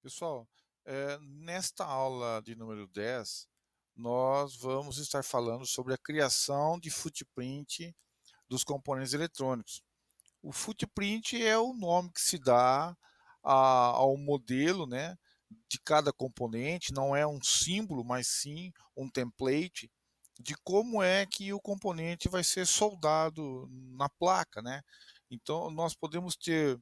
Pessoal, nesta aula de número 10, nós vamos estar falando sobre a criação de footprint dos componentes eletrônicos. O footprint é o nome que se dá ao modelo, né, de cada componente, não é um símbolo, mas sim um template de como é que o componente vai ser soldado na placa, né? Então, nós podemos ter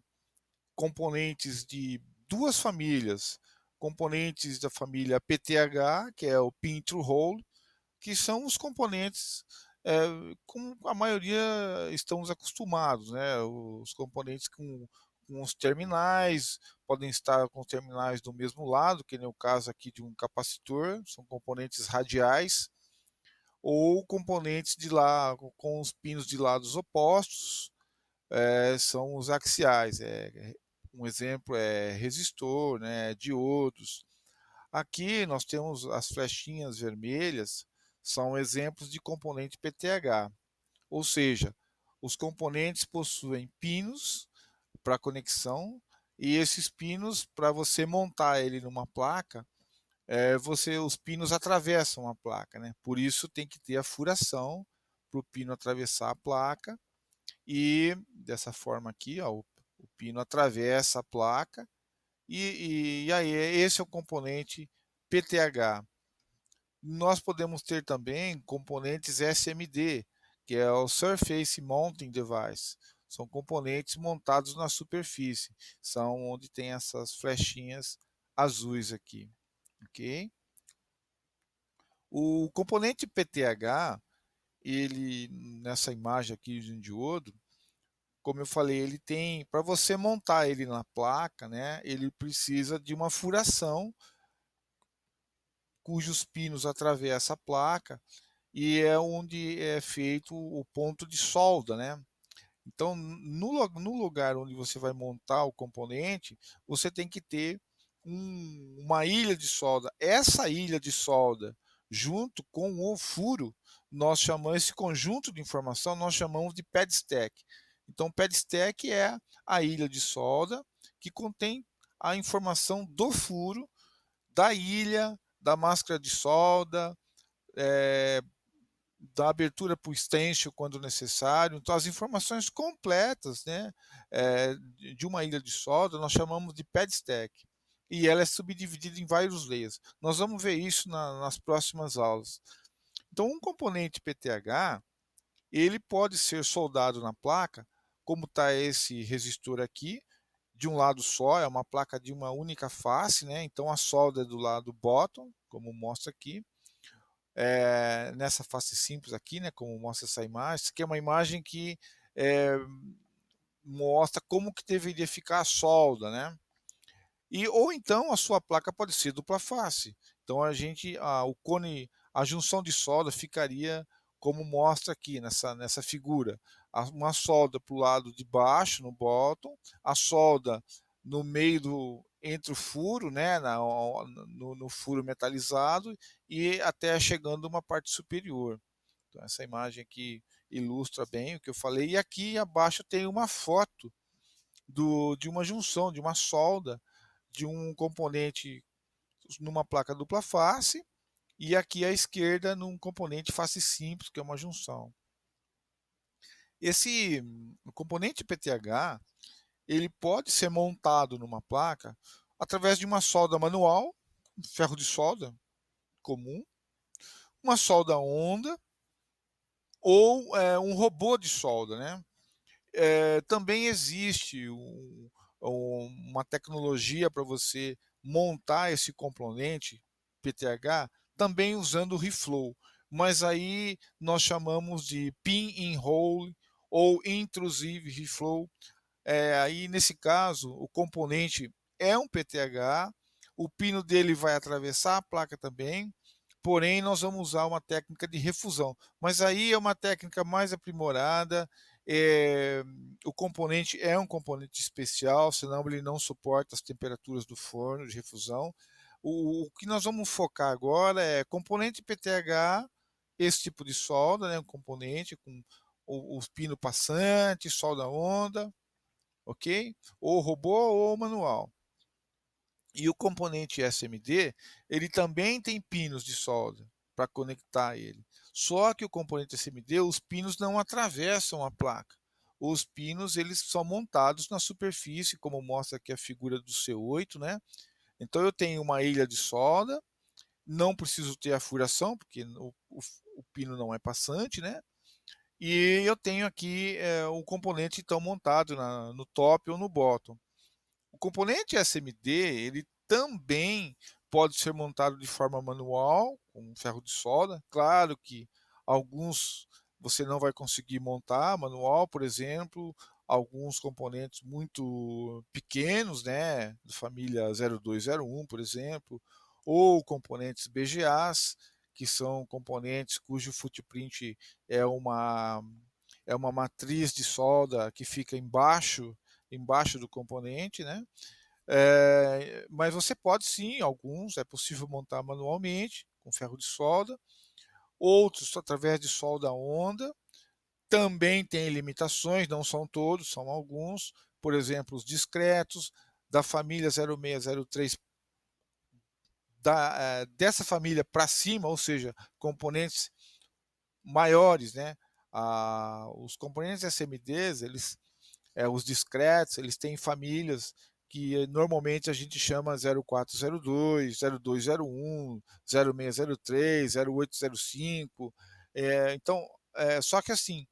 componentes de duas famílias, componentes da família PTH, que é o Pin Through Hole, que são os componentes como a maioria estamos acostumados, né? Os componentes com os terminais, podem estar com os terminais do mesmo lado, que nem o caso aqui de um capacitor, são componentes radiais, ou componentes de lá com os pinos de lados opostos, são os axiais. Um exemplo é resistor, né, diodos. Aqui nós temos as flechinhas vermelhas, são exemplos de componente PTH, ou seja, os componentes possuem pinos para conexão e esses pinos, para você montar ele numa placa, os pinos atravessam a placa, né? Por isso tem que ter a furação para o pino atravessar a placa e dessa forma aqui, ó, o pino atravessa a placa e aí esse é o componente PTH. Nós podemos ter também componentes SMD, que é o Surface Mounting Device. São componentes montados na superfície, são onde tem essas flechinhas azuis aqui, ok? O componente PTH, ele nessa imagem aqui de um diodo, como eu falei, ele tem, para você montar ele na placa, né, ele precisa de uma furação cujos pinos atravessam a placa e é onde é feito o ponto de solda, né? Então, no lugar onde você vai montar o componente, você tem que ter uma ilha de solda. Essa ilha de solda, junto com o furo, nós chamamos esse conjunto de informação, nós chamamos de pad stack. Então, pad stack é a ilha de solda que contém a informação do furo, da ilha, da máscara de solda, é, da abertura para o extension quando necessário. Então, as informações completas, né, de uma ilha de solda nós chamamos de pad stack. E ela é subdividida em vários layers. Nós vamos ver isso nas próximas aulas. Então, um componente PTH, ele pode ser soldado na placa, como está esse resistor aqui, de um lado só, é uma placa de uma única face, né? Então a solda é do lado bottom, como mostra aqui, nessa face simples aqui, né, como mostra essa imagem. Isso aqui é uma imagem que é, mostra como que deveria ficar a solda, né? E ou então a sua placa pode ser dupla face. Então o cone, a junção de solda ficaria como mostra aqui nessa figura, uma solda para o lado de baixo no bottom, a solda no meio entre o furo, né, no furo metalizado e até chegando uma parte superior. Então essa imagem aqui ilustra bem o que eu falei. E aqui abaixo tem uma foto de uma junção, de uma solda de um componente numa placa dupla face e aqui à esquerda num componente face simples, que é uma junção. Esse componente PTH, ele pode ser montado numa placa através de uma solda manual, ferro de solda comum, uma solda onda ou um robô de solda, né? Também existe uma tecnologia para você montar esse componente PTH também usando o reflow, mas aí nós chamamos de pin in hole ou intrusive reflow. Aí nesse caso o componente é um PTH, o pino dele vai atravessar a placa também, porém nós vamos usar uma técnica de refusão, mas aí é uma técnica mais aprimorada. é, o componente é um componente especial, senão ele não suporta as temperaturas do forno de refusão. O que nós vamos focar agora é componente PTH, esse tipo de solda, né, um componente com o pino passante, solda onda, ok? Ou robô ou manual. E o componente SMD, ele também tem pinos de solda para conectar ele. Só que o componente SMD, os pinos não atravessam a placa. Os pinos, eles são montados na superfície, como mostra aqui a figura do C8, né? Então eu tenho uma ilha de solda, não preciso ter a furação, porque o pino não é passante, né? E eu tenho aqui o componente então montado no top ou no bottom. O componente SMD, ele também pode ser montado de forma manual, com ferro de solda. Claro que alguns você não vai conseguir montar manual, por exemplo, alguns componentes muito pequenos, né, da família 0201, por exemplo, ou componentes BGAs, que são componentes cujo footprint é uma é uma matriz de solda que fica embaixo do componente, né? Mas você pode sim, alguns é possível montar manualmente com ferro de solda, outros através de solda onda. Também tem limitações, não são todos, são alguns. Por exemplo, os discretos da família 0603 dessa família para cima, ou seja, componentes maiores, né? Os componentes SMDs, os discretos, eles têm famílias que normalmente a gente chama 0402, 0201, 0603, 0805. Então, só que assim,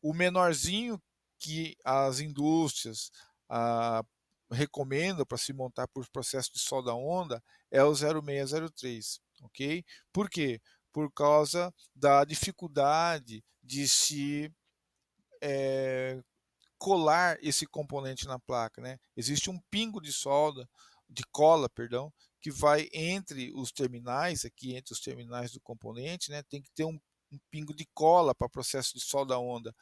o menorzinho que as indústrias ah, recomendam para se montar por processo de solda onda é o 0603, ok? Por quê? Por causa da dificuldade de se colar esse componente na placa, né? Existe um pingo de solda, de cola, perdão, que vai entre os terminais, aqui entre os terminais do componente, né? Tem que ter um pingo de cola para processo de solda onda.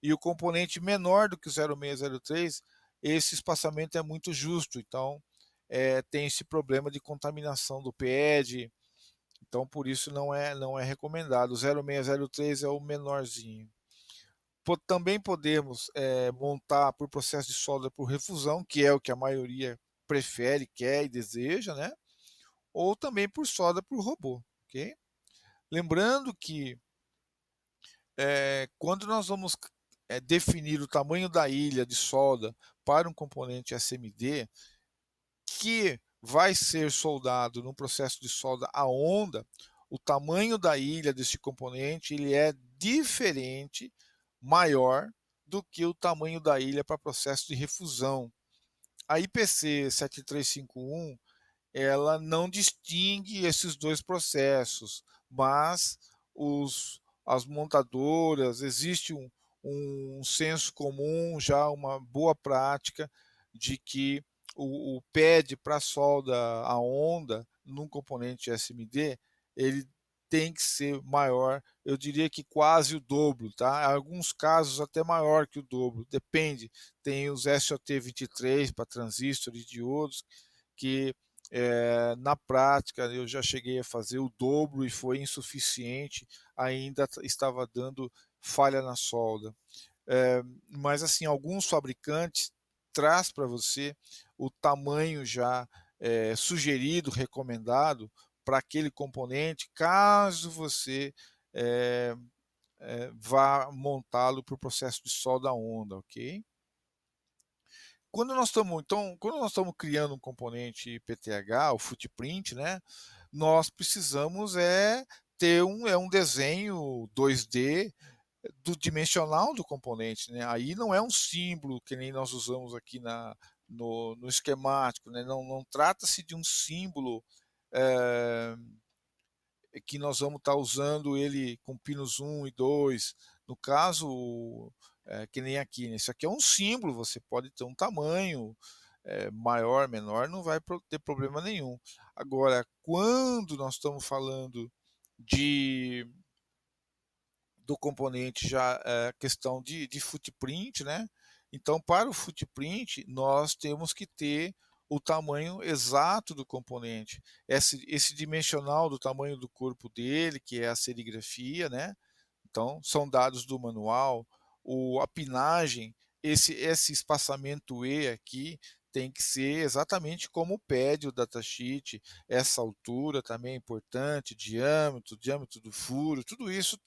E o componente menor do que o 0603, esse espaçamento é muito justo, então tem esse problema de contaminação do PED, então por isso não é recomendado. O 0603 é o menorzinho. Também podemos montar por processo de solda por refusão, que é o que a maioria prefere, quer e deseja, né? Ou também por solda por robô, ok? Lembrando que quando nós vamos definir o tamanho da ilha de solda para um componente SMD, que vai ser soldado no processo de solda a onda, o tamanho da ilha desse componente ele é diferente, maior do que o tamanho da ilha para processo de refusão. A IPC 7351 ela não distingue esses dois processos, mas as montadoras, existe um senso comum, já uma boa prática de que o pad para solda a onda num componente SMD, ele tem que ser maior, eu diria que quase o dobro, tá? Em alguns casos até maior que o dobro, depende. Tem os SOT23 para transistores e diodos, que na prática eu já cheguei a fazer o dobro e foi insuficiente, ainda estava dando falha na solda. Mas assim, alguns fabricantes traz para você o tamanho já sugerido, recomendado para aquele componente, caso você é, vá montá-lo para o processo de solda onda, ok? Quando nós estamos criando um componente PTH, o footprint, né, nós precisamos ter um desenho 2D do dimensional do componente, né? Aí não é um símbolo que nem nós usamos aqui no esquemático, né? Não trata-se de um símbolo é, que nós vamos estar usando ele com pinos 1 e 2. No caso, que nem aqui, né? Isso aqui é um símbolo, você pode ter um tamanho maior, menor, não vai ter problema nenhum. Agora, quando nós estamos falando de do componente já questão de footprint, né? Então, para o footprint, nós temos que ter o tamanho exato do componente, esse dimensional do tamanho do corpo dele, que é a serigrafia, né? Então, são dados do manual, a pinagem, esse espaçamento E aqui tem que ser exatamente como pede o datasheet. Essa altura também é importante, diâmetro do furo, tudo isso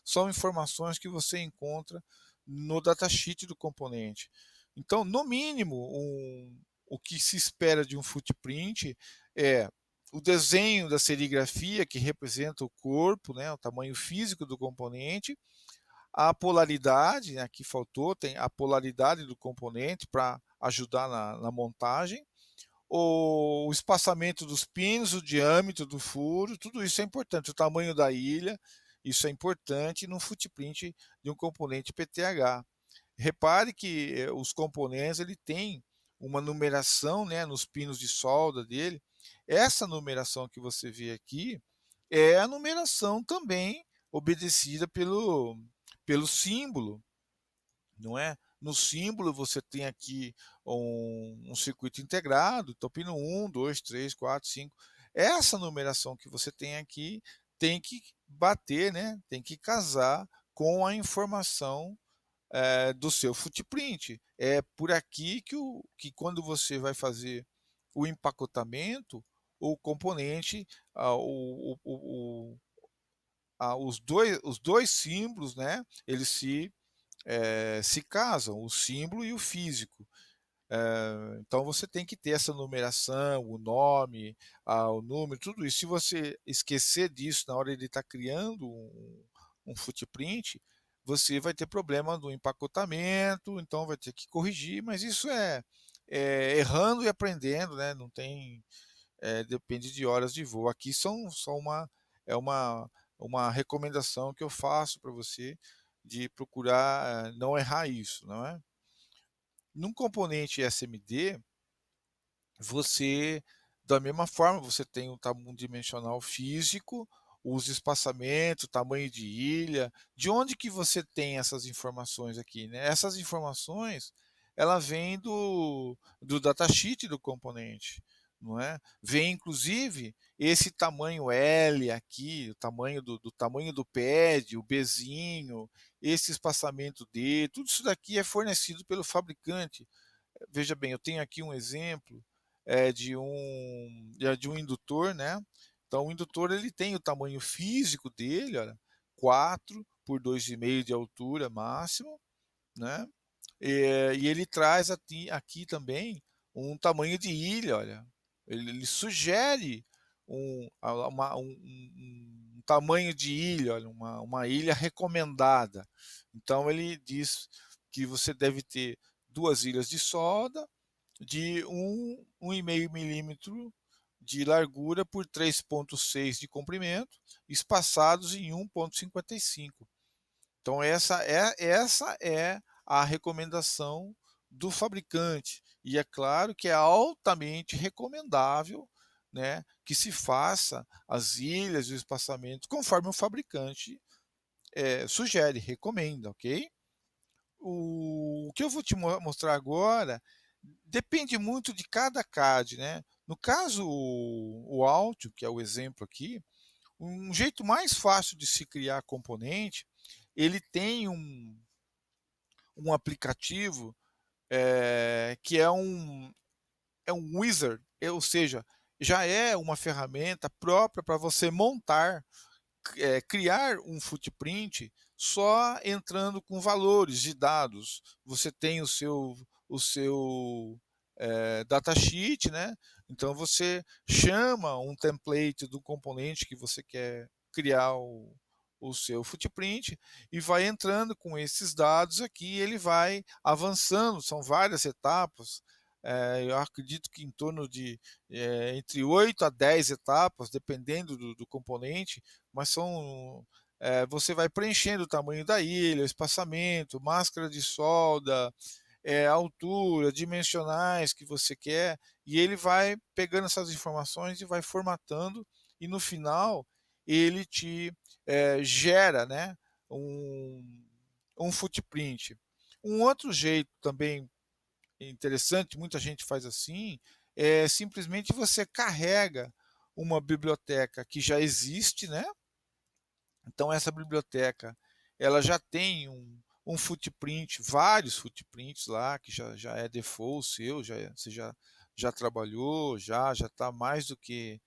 são informações que você encontra no datasheet do componente. Então, no mínimo, o que se espera de um footprint é o desenho da serigrafia que representa o corpo, né, o tamanho físico do componente, a polaridade, né, aqui faltou, tem a polaridade do componente para ajudar na montagem, o espaçamento dos pinos, o diâmetro do furo, tudo isso é importante, o tamanho da ilha, isso é importante no footprint de um componente PTH. Repare que os componentes ele tem uma numeração, né, nos pinos de solda dele. Essa numeração que você vê aqui é a numeração também obedecida pelo símbolo, não é? No símbolo você tem aqui um circuito integrado, então pino 1, 2, 3, 4, 5. Essa numeração que você tem aqui tem que bater, né? Tem que casar com a informação do seu footprint. É por aqui que quando você vai fazer o empacotamento, o componente, os dois símbolos, né, eles se casam, o símbolo e o físico. Então você tem que ter essa numeração, o nome, o número, tudo isso. Se você esquecer disso na hora de estar criando um footprint, você vai ter problema no empacotamento, então vai ter que corrigir, mas isso é errando e aprendendo, né? Não tem, depende de horas de voo. Aqui são só é uma recomendação que eu faço para você de procurar não errar isso, não é? Num componente SMD, você, da mesma forma, você tem um dimensional físico, os espaçamentos, tamanho de ilha, de onde que você tem essas informações aqui, né? Essas informações, ela vem do datasheet do componente, não é? Vem inclusive esse tamanho L aqui, o tamanho do tamanho do pad, o Bzinho, esse espaçamento D, tudo isso daqui é fornecido pelo fabricante. Veja bem, eu tenho aqui um exemplo de um indutor, né? Então, o indutor ele tem o tamanho físico dele, olha, 4 por 2,5 de altura máximo, né? E ele traz aqui também um tamanho de ilha, olha. Ele sugere um tamanho de ilha, olha, uma ilha recomendada. Então ele diz que você deve ter duas ilhas de solda de 1,5 milímetro de largura por 3,6 de comprimento, espaçados em 1,55. Então essa é a recomendação do fabricante. E é claro que é altamente recomendável, né, que se faça as ilhas e o espaçamento conforme o fabricante sugere, recomenda, ok? O que eu vou te mostrar agora depende muito de cada CAD, né? No caso, o Altio, que é o exemplo aqui, um jeito mais fácil de se criar componente, ele tem um aplicativo que é um wizard, ou seja, já é uma ferramenta própria para você montar, criar um footprint só entrando com valores de dados. Você tem o seu datasheet, né? Então você chama um template do componente que você quer criar o seu footprint e vai entrando com esses dados aqui, ele vai avançando, são várias etapas. Eu acredito que em torno de entre 8 a 10 etapas, dependendo do componente, mas você vai preenchendo o tamanho da ilha, o espaçamento, máscara de solda, altura, dimensionais que você quer, e ele vai pegando essas informações e vai formatando, e no final ele te gera, né, um footprint. Um outro jeito também interessante, muita gente faz assim, é simplesmente você carrega uma biblioteca que já existe, né? Então essa biblioteca ela já tem um footprint, vários footprints lá, que já é default seu, você já trabalhou, já está mais do que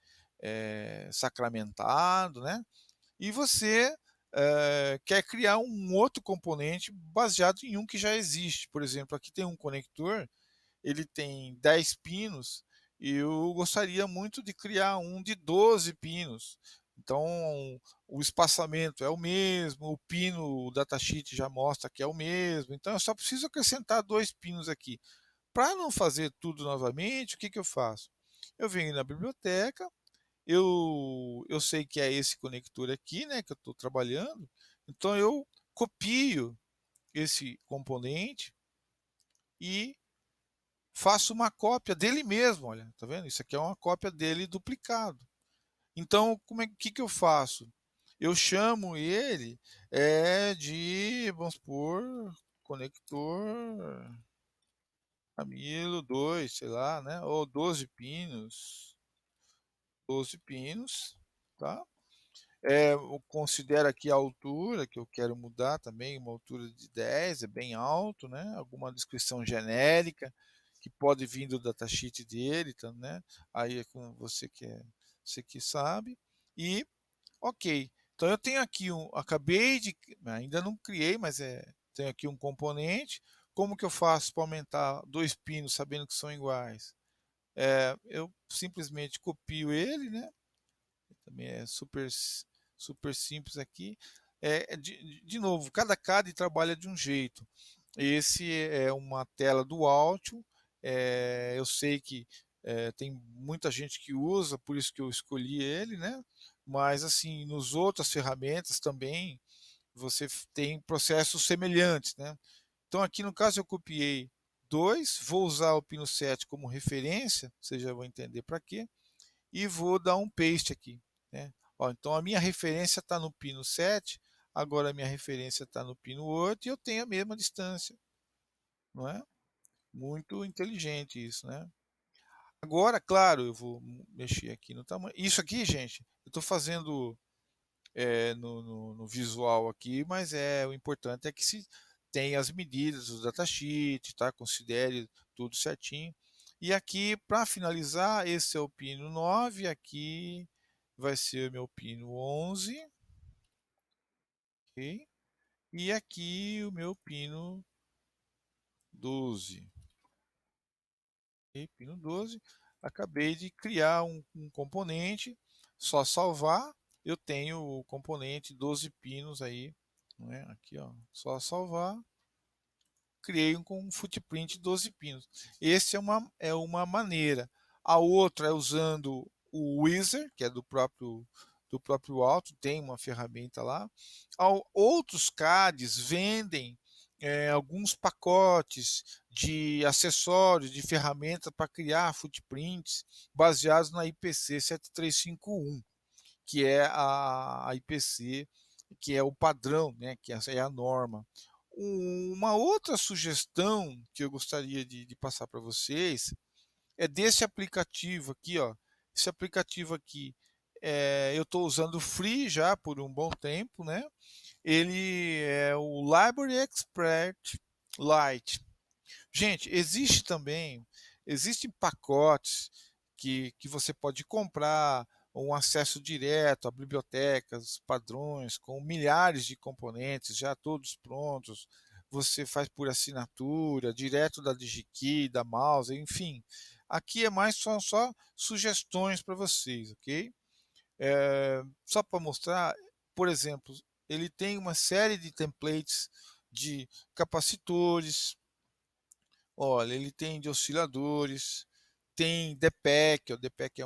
sacramentado, né? E você quer criar um outro componente baseado em um que já existe. Por exemplo, aqui tem um conector, ele tem 10 pinos, e eu gostaria muito de criar um de 12 pinos. Então, o espaçamento é o mesmo, o pino, o datasheet já mostra que é o mesmo. Então, eu só preciso acrescentar 2 pinos aqui. Para não fazer tudo novamente, o que eu faço? Eu venho na biblioteca, eu sei que é esse conector aqui, né, que eu estou trabalhando, então eu copio esse componente e faço uma cópia dele mesmo, olha, tá vendo? Isso aqui é uma cópia dele duplicado. Então, que eu faço? Eu chamo ele vamos supor, conector Camilo 2, sei lá, né? Ou 12 pinos, 12 pinos, tá? Eu considero aqui a altura, que eu quero mudar também, uma altura de 10, é bem alto, né? Alguma descrição genérica que pode vir do datasheet dele, tá, né? Aí é com você que sabe. E ok. Então eu tenho aqui acabei de, ainda não criei, mas tenho aqui um componente. Como que eu faço para aumentar 2 pinos sabendo que são iguais? Eu simplesmente copio ele, né? Também é super simples aqui. De novo, cada CAD trabalha de um jeito. Esse é uma tela do Altium. Eu sei que tem muita gente que usa, por isso que eu escolhi ele, né? Mas assim, nos outras ferramentas também você tem processos semelhantes, né? Então aqui no caso eu copiei dois, vou usar o Pino 7 como referência, vocês já vão entender para quê, e vou dar um paste aqui, né? Ó, então a minha referência está no pino 7, agora a minha referência está no pino 8 e eu tenho a mesma distância, não é? Muito inteligente isso, né? Agora, claro, eu vou mexer aqui no tamanho. Isso aqui, gente, eu estou fazendo no visual aqui, mas o importante é que se tem as medidas do datasheet, tá? Considere tudo certinho. E aqui, para finalizar, esse é o pino 9, aqui vai ser meu pino 11, ok? E aqui o meu pino 12, ok? Pino 12. Acabei de criar um componente, só salvar, eu tenho o componente 12 pinos aí, né? Aqui, ó, só salvar, criei com um footprint de 12 pinos. Esse é uma maneira. A outra é usando o Wizard, que é do próprio Alto, tem uma ferramenta lá. Outros CADs vendem alguns pacotes de acessórios, de ferramentas para criar footprints baseados na IPC 7351, que é a IPC, que é o padrão, né, que essa é a norma. Uma outra sugestão que eu gostaria de passar para vocês é desse aplicativo aqui, ó. Esse aplicativo aqui, eu estou usando free já por um bom tempo, né? Ele é o Library Expert Lite. Gente, existem pacotes que você pode comprar um acesso direto a bibliotecas, padrões, com milhares de componentes já todos prontos. Você faz por assinatura, direto da DigiKey, da Mouse, enfim. Aqui é mais só sugestões para vocês, ok? Só para mostrar, por exemplo, ele tem uma série de templates de capacitores. Olha, ele tem de osciladores, tem DPEC, o DPEC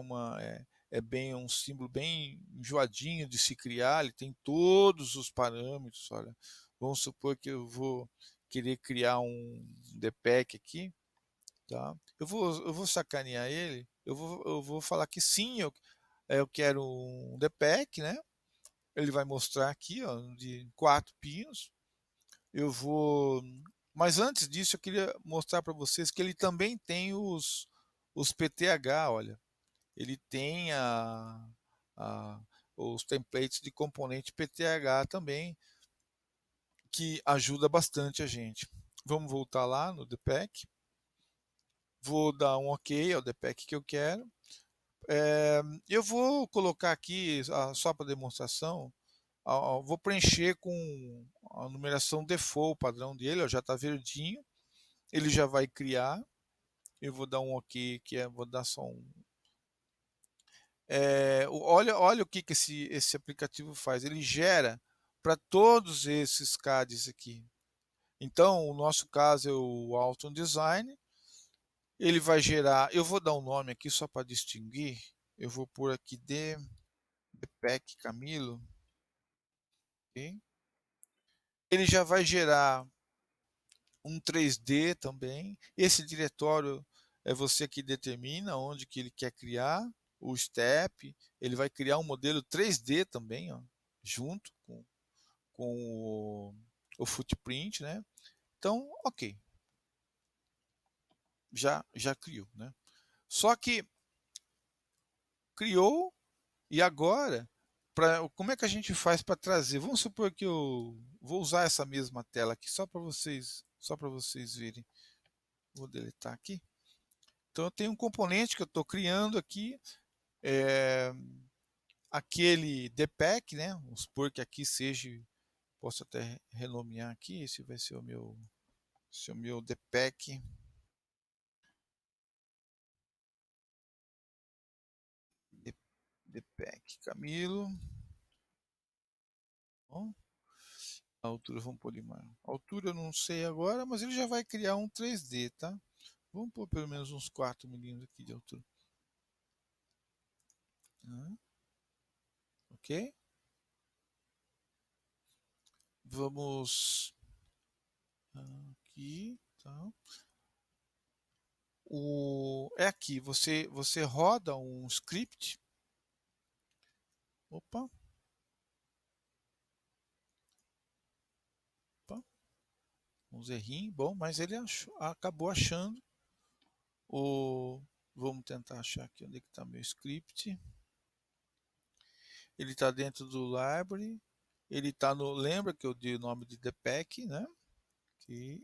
é bem um símbolo bem enjoadinho de se criar, ele tem todos os parâmetros, olha. Vamos supor que eu vou querer criar um DPEC aqui, tá? Eu vou sacanear ele, eu vou falar que sim, eu quero um DPEC, né? Ele vai mostrar aqui, ó, de 4 pinos. Eu vou. Mas antes disso, eu queria mostrar para vocês que ele também tem os PTH, olha. Ele tem a- os templates de componente PTH também, que ajuda bastante a gente. Vamos voltar lá no DPEC. Vou dar um OK ao DPEC que eu quero. Eu vou colocar aqui, só para demonstração, vou preencher com a numeração default padrão dele, ó, já está verdinho. Ele já vai criar. Eu vou dar um OK, vou dar só um. Olha o que esse aplicativo faz. Ele gera para todos esses CADs aqui. Então, o nosso caso é o Alton Design. Ele vai gerar. Eu vou dar um nome aqui só para distinguir. Eu vou pôr aqui DPEC Camilo. Okay? Ele já vai gerar um 3D também. Esse diretório é você que determina onde que ele quer criar o step. Ele vai criar um modelo 3D também, ó, junto com o footprint, né? Então, ok, já criou, né? Só que criou e agora, como é que a gente faz para trazer? Vamos supor que eu vou usar essa mesma tela aqui só para vocês verem. Vou deletar aqui. Então eu tenho um componente que eu estou criando aqui, aquele DPEC, né? Vamos supor que aqui seja, posso até renomear aqui, esse vai ser o meu DPEC. DPEC Camilo. Bom, a altura vamos pôr mais. A altura eu não sei agora, mas ele já vai criar um 3D, tá? Vamos pôr pelo menos uns 4 milímetros aqui de altura. Ok? Vamos aqui, tá? É aqui, você roda um script. Opa, opa, uns errinhos, bom, mas ele acabou achando o. Vamos tentar achar aqui onde é que está meu script. Ele está dentro do library. Ele está no. Lembra que eu dei o nome de DPEC, né? Aqui.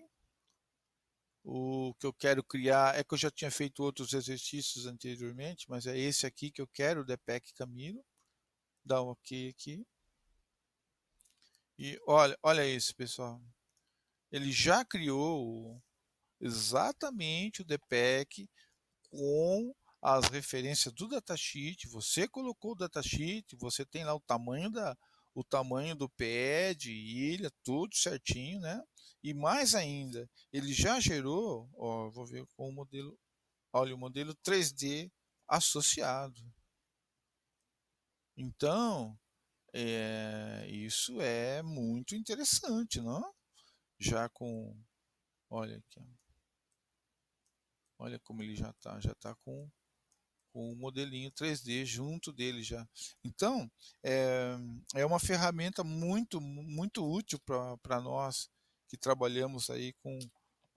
O que eu quero criar é que eu já tinha feito outros exercícios anteriormente, mas é esse aqui que eu quero, o DPEC Camilo. Dá um OK aqui. E olha isso, pessoal. Ele já criou exatamente o DPEC com as referências do datasheet. Você colocou o datasheet, você tem lá o tamanho do pad, ilha, tudo certinho, né? E mais ainda, ele já gerou, ó, vou ver com o modelo, olha o modelo 3D associado. Então, isso é muito interessante, não? Já com, olha aqui, olha como ele já está com o modelinho 3D junto dele já. Então, é uma ferramenta muito útil para nós que trabalhamos aí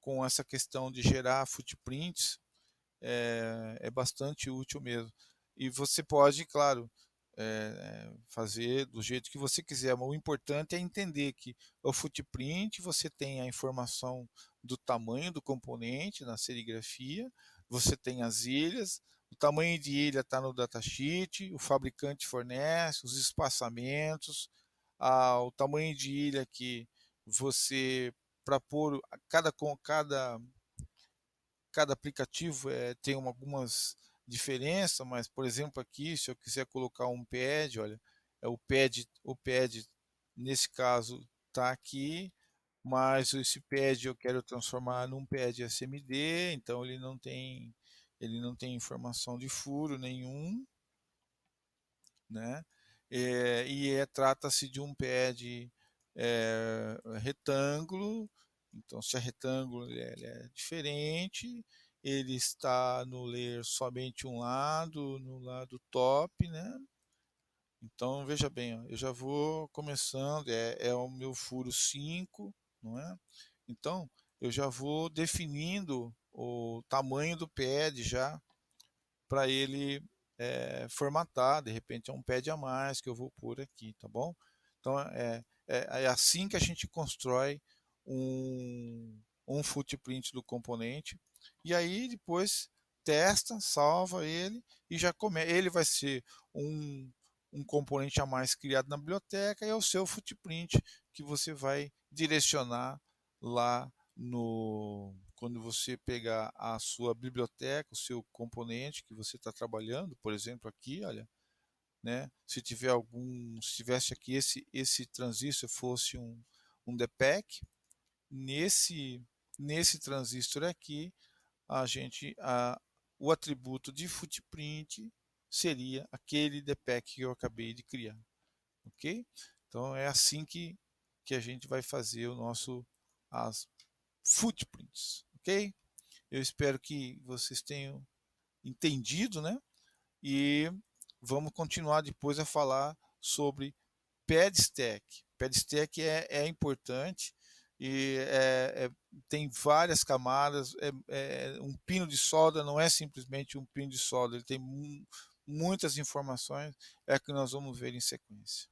com essa questão de gerar footprints, é bastante útil mesmo. E você pode, claro, fazer do jeito que você quiser, mas o importante é entender que o footprint você tem a informação do tamanho do componente na serigrafia, você tem as ilhas, o tamanho de ilha está no datasheet, o fabricante fornece, os espaçamentos, o tamanho de ilha que você, para pôr cada aplicativo tem algumas diferenças, mas por exemplo aqui, se eu quiser colocar um pad, olha, o pad nesse caso está aqui, mas esse pad eu quero transformar num pad SMD, então ele não tem informação de furo nenhum, né? Trata-se de um pad retângulo, então se é retângulo ele é diferente, ele está no layer somente um lado, no lado top, né? Então veja bem, ó, eu já vou começando, é o meu furo 5, não é? Então eu já vou definindo o tamanho do pad já para ele formatar, de repente é um pad a mais que eu vou pôr aqui, tá bom? Então é assim que a gente constrói um footprint do componente. E aí depois testa, salva ele e já começa. Ele vai ser um, um componente a mais criado na biblioteca e é o seu footprint que você vai direcionar lá no quando você pegar a sua biblioteca, o seu componente que você está trabalhando, por exemplo, aqui, olha, né? Se tiver algum, se tivesse aqui esse transistor fosse um DPEC, nesse transistor aqui, o atributo de footprint seria aquele DPEC que eu acabei de criar, ok? Então é assim que a gente vai fazer as footprints, ok? Eu espero que vocês tenham entendido, né? E vamos continuar depois a falar sobre pad stack. Pad stack é importante e tem várias camadas. Um pino de solda não é simplesmente um pino de solda, ele tem muitas informações, é que nós vamos ver em sequência.